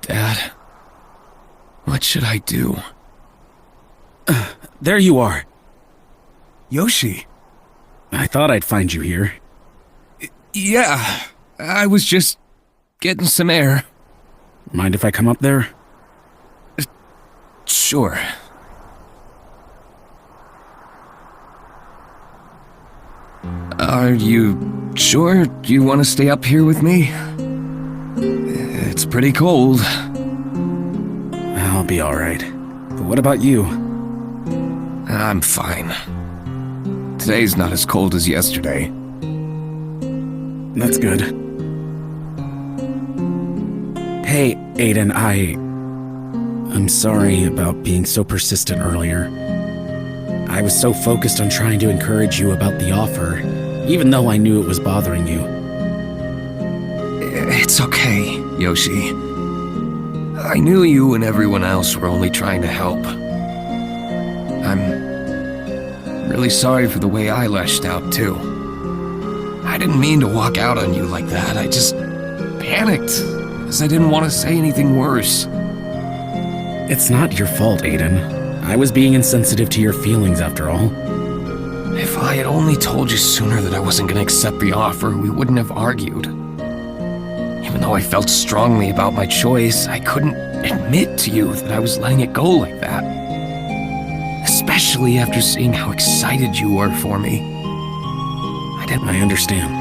Dad, what should I do? There you are. Yoshi. I thought I'd find you here. Yeah, I was just getting some air. Mind if I come up there? Sure. Are you sure you want to stay up here with me? It's pretty cold. I'll be alright. But what about you? I'm fine. Today's not as cold as yesterday. That's good. Hey, Aiden, I'm sorry about being so persistent earlier. I was so focused on trying to encourage you about the offer, even though I knew it was bothering you. It's okay, Yoshi. I knew you and everyone else were only trying to help. I'm really sorry for the way I lashed out, too. I didn't mean to walk out on you like that. I just panicked, because I didn't want to say anything worse. It's not your fault, Aiden. I was being insensitive to your feelings, after all. If I had only told you sooner that I wasn't going to accept the offer, we wouldn't have argued. Even though I felt strongly about my choice, I couldn't admit to you that I was letting it go like that. Especially after seeing how excited you were for me. I understand.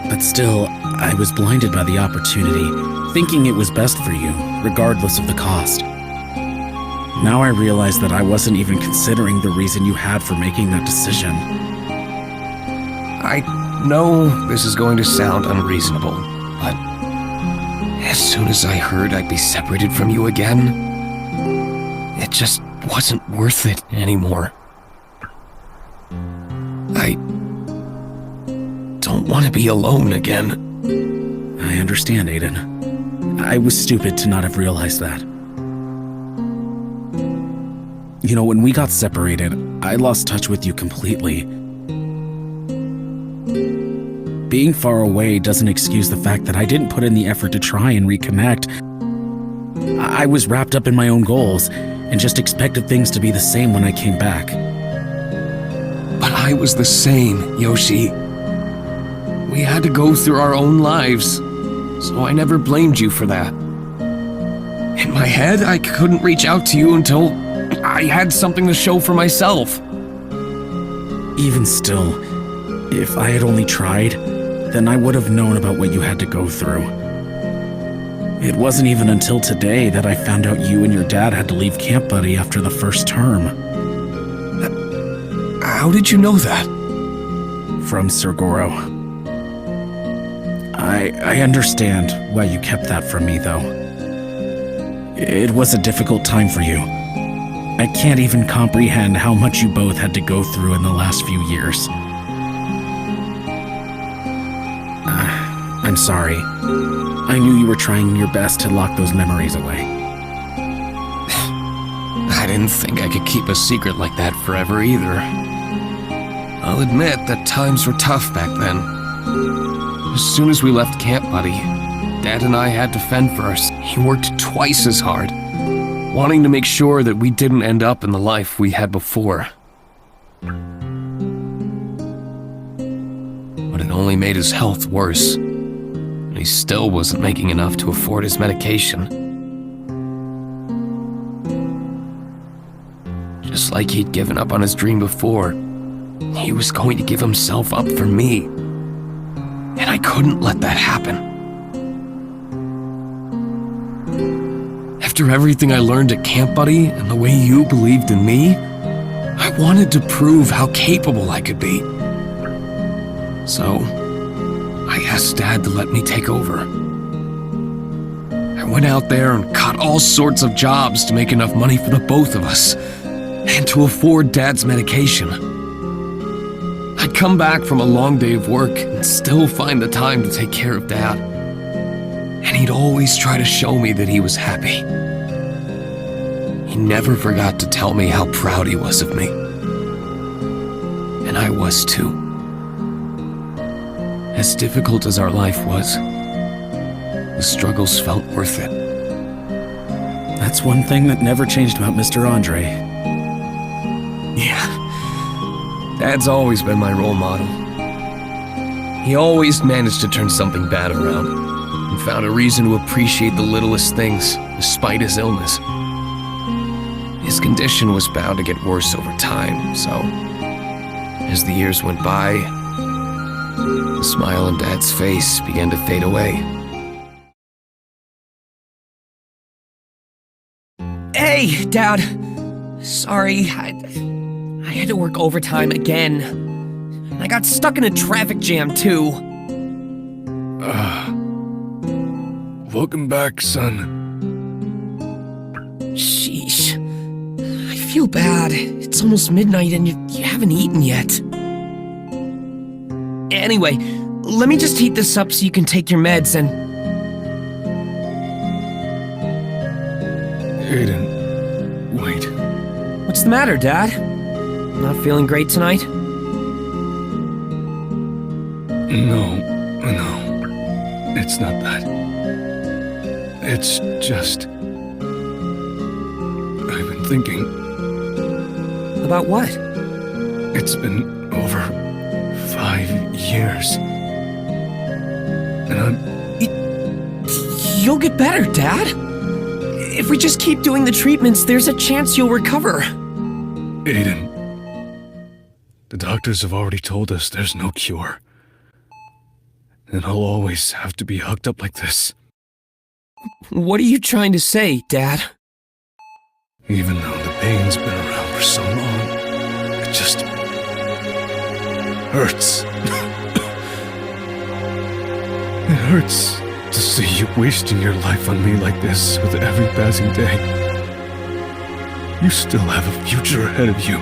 But still, I was blinded by the opportunity, thinking it was best for you, regardless of the cost. Now I realize that I wasn't even considering the reason you had for making that decision. I know this is going to sound unreasonable, but as soon as I heard I'd be separated from you again, it just wasn't worth it anymore. I don't want to be alone again. I understand, Aiden. I was stupid to not have realized that. You know, when we got separated, I lost touch with you completely. Being far away doesn't excuse the fact that I didn't put in the effort to try and reconnect. I was wrapped up in my own goals and just expected things to be the same when I came back. But I was the same, Yoshi. We had to go through our own lives, so I never blamed you for that. In my head, I couldn't reach out to you until I had something to show for myself. Even still, if I had only tried, then I would have known about what you had to go through. It wasn't even until today that I found out you and your dad had to leave Camp Buddy after the first term. How did you know that? From Sir Goro. I understand why you kept that from me, though. It was a difficult time for you. I can't even comprehend how much you both had to go through in the last few years. I'm sorry. I knew you were trying your best to lock those memories away. I didn't think I could keep a secret like that forever either. I'll admit that times were tough back then. As soon as we left Camp Buddy, Dad and I had to fend first. He worked twice as hard, wanting to make sure that we didn't end up in the life we had before. But it only made his health worse, and he still wasn't making enough to afford his medication. Just like he'd given up on his dream before, he was going to give himself up for me. And I couldn't let that happen. After everything I learned at Camp Buddy and the way you believed in me, I wanted to prove how capable I could be. So, I asked Dad to let me take over. I went out there and caught all sorts of jobs to make enough money for the both of us, and to afford Dad's medication. I'd come back from a long day of work and still find the time to take care of Dad. And he'd always try to show me that he was happy. He never forgot to tell me how proud he was of me. And I was too. As difficult as our life was, the struggles felt worth it. That's one thing that never changed about Mr. Andre. Yeah. Dad's always been my role model. He always managed to turn something bad around, and found a reason to appreciate the littlest things, despite his illness. His condition was bound to get worse over time, so as the years went by, the smile on Dad's face began to fade away. Hey, Dad. Sorry, I had to work overtime again. And I got stuck in a traffic jam, too. Welcome back, son. Sheesh. I feel bad. It's almost midnight and you haven't eaten yet. Anyway, let me just heat this up so you can take your meds and... Aiden, wait. What's the matter, Dad? Not feeling great tonight? No, it's not that. It's just... I've been thinking. About what? It's been over 5 years. And I'm... You'll get better, Dad. If we just keep doing the treatments, there's a chance you'll recover. Aiden, the doctors have already told us there's no cure. And I'll always have to be hooked up like this. What are you trying to say, Dad? Even though the pain's been around for so long, it just hurts. It hurts to see you wasting your life on me like this with every passing day. You still have a future ahead of you.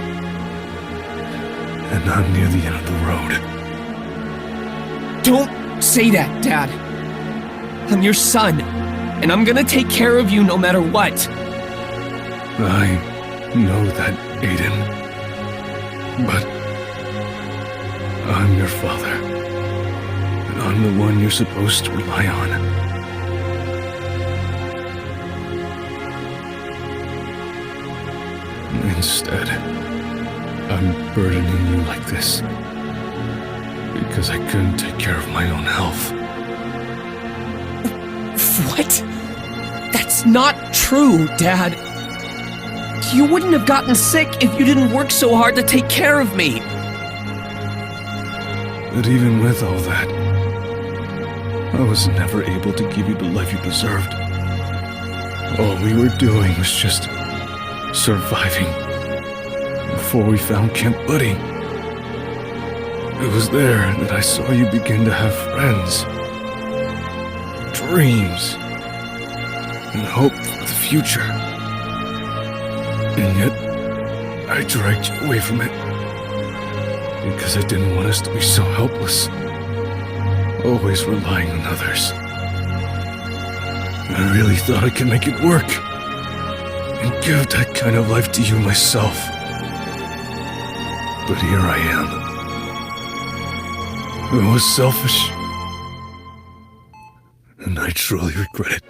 And I'm near the end of the road. Don't say that, Dad. I'm your son, and I'm gonna take care of you no matter what. I know that, Aiden. But I'm your father. And I'm the one you're supposed to rely on. Instead, I'm burdening you like this because I couldn't take care of my own health. What? That's not true, Dad. You wouldn't have gotten sick if you didn't work so hard to take care of me. But even with all that, I was never able to give you the life you deserved. All we were doing was just surviving before we found Camp Buddy. It was there that I saw you begin to have friends, dreams, and hope for the future. And yet, I dragged you away from it because I didn't want us to be so helpless, always relying on others. I really thought I could make it work and give that kind of life to you myself. But here I am. It was selfish, and I truly regret it.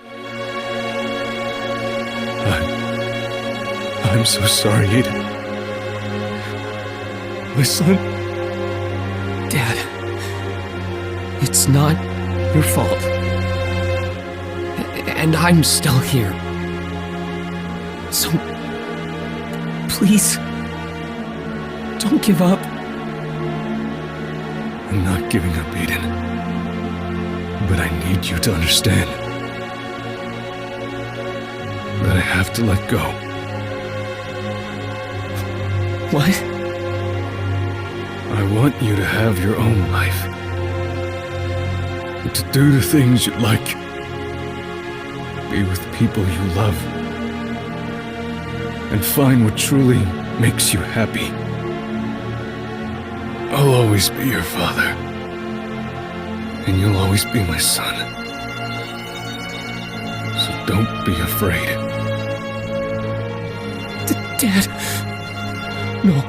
I'm so sorry, Aiden. My son. Dad, it's not your fault. And I'm still here. So, please, don't give up. I'm not giving up, Aiden. But I need you to understand that I have to let go. What? I want you to have your own life. To do the things you like. Be with people you love. And find what truly makes you happy. I'll always be your father. And you'll always be my son. So don't be afraid. Dad. No.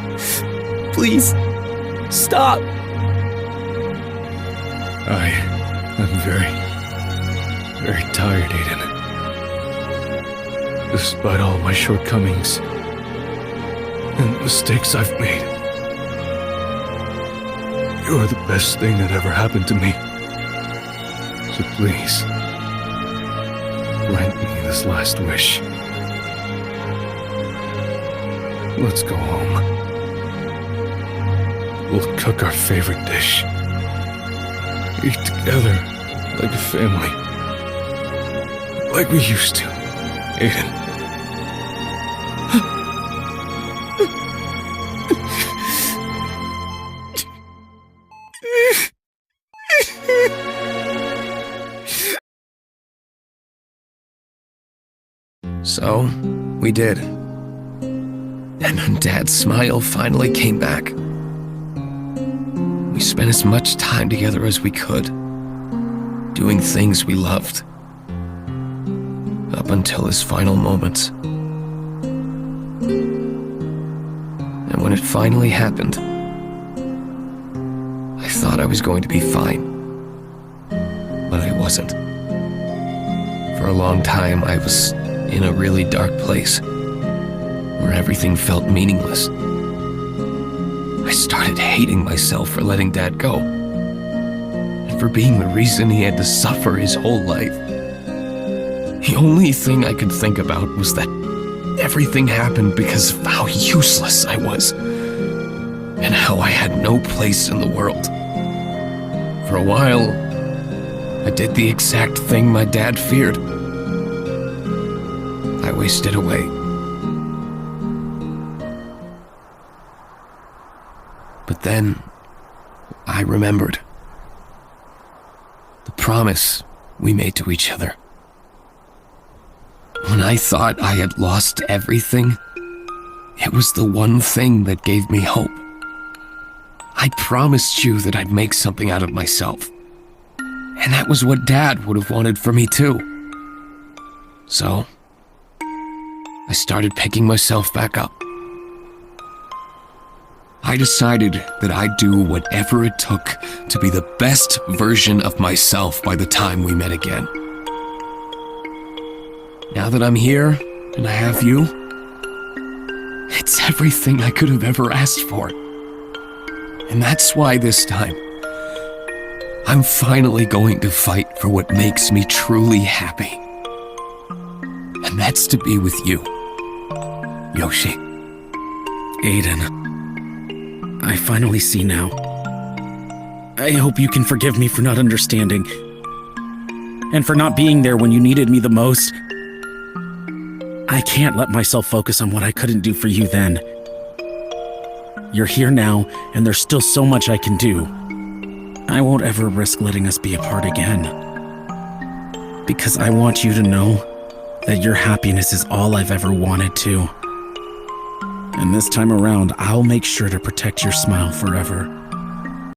Please. Stop. I'm very, very tired, Aiden. Despite all my shortcomings and mistakes I've made, you are the best thing that ever happened to me. So please, grant me this last wish. Let's go home. We'll cook our favorite dish. Eat together like a family. Like we used to, Aiden. So, we did. And when Dad's smile finally came back, we spent as much time together as we could, doing things we loved, up until his final moments. And when it finally happened, I thought I was going to be fine, but I wasn't. For a long time, I was in a really dark place, where everything felt meaningless. I started hating myself for letting Dad go, and for being the reason he had to suffer his whole life. The only thing I could think about was that everything happened because of how useless I was, and how I had no place in the world. For a while, I did the exact thing my dad feared. I wasted away. But then, I remembered the promise we made to each other. When I thought I had lost everything, it was the one thing that gave me hope. I promised you that I'd make something out of myself. And that was what Dad would have wanted for me too. So, I started picking myself back up. I decided that I'd do whatever it took to be the best version of myself by the time we met again. Now that I'm here, and I have you, it's everything I could have ever asked for. And that's why this time, I'm finally going to fight for what makes me truly happy. And that's to be with you, Yoshi. Aiden, I finally see now. I hope you can forgive me for not understanding, and for not being there when you needed me the most. I can't let myself focus on what I couldn't do for you then. You're here now, and there's still so much I can do. I won't ever risk letting us be apart again. Because I want you to know that your happiness is all I've ever wanted to. And this time around, I'll make sure to protect your smile forever.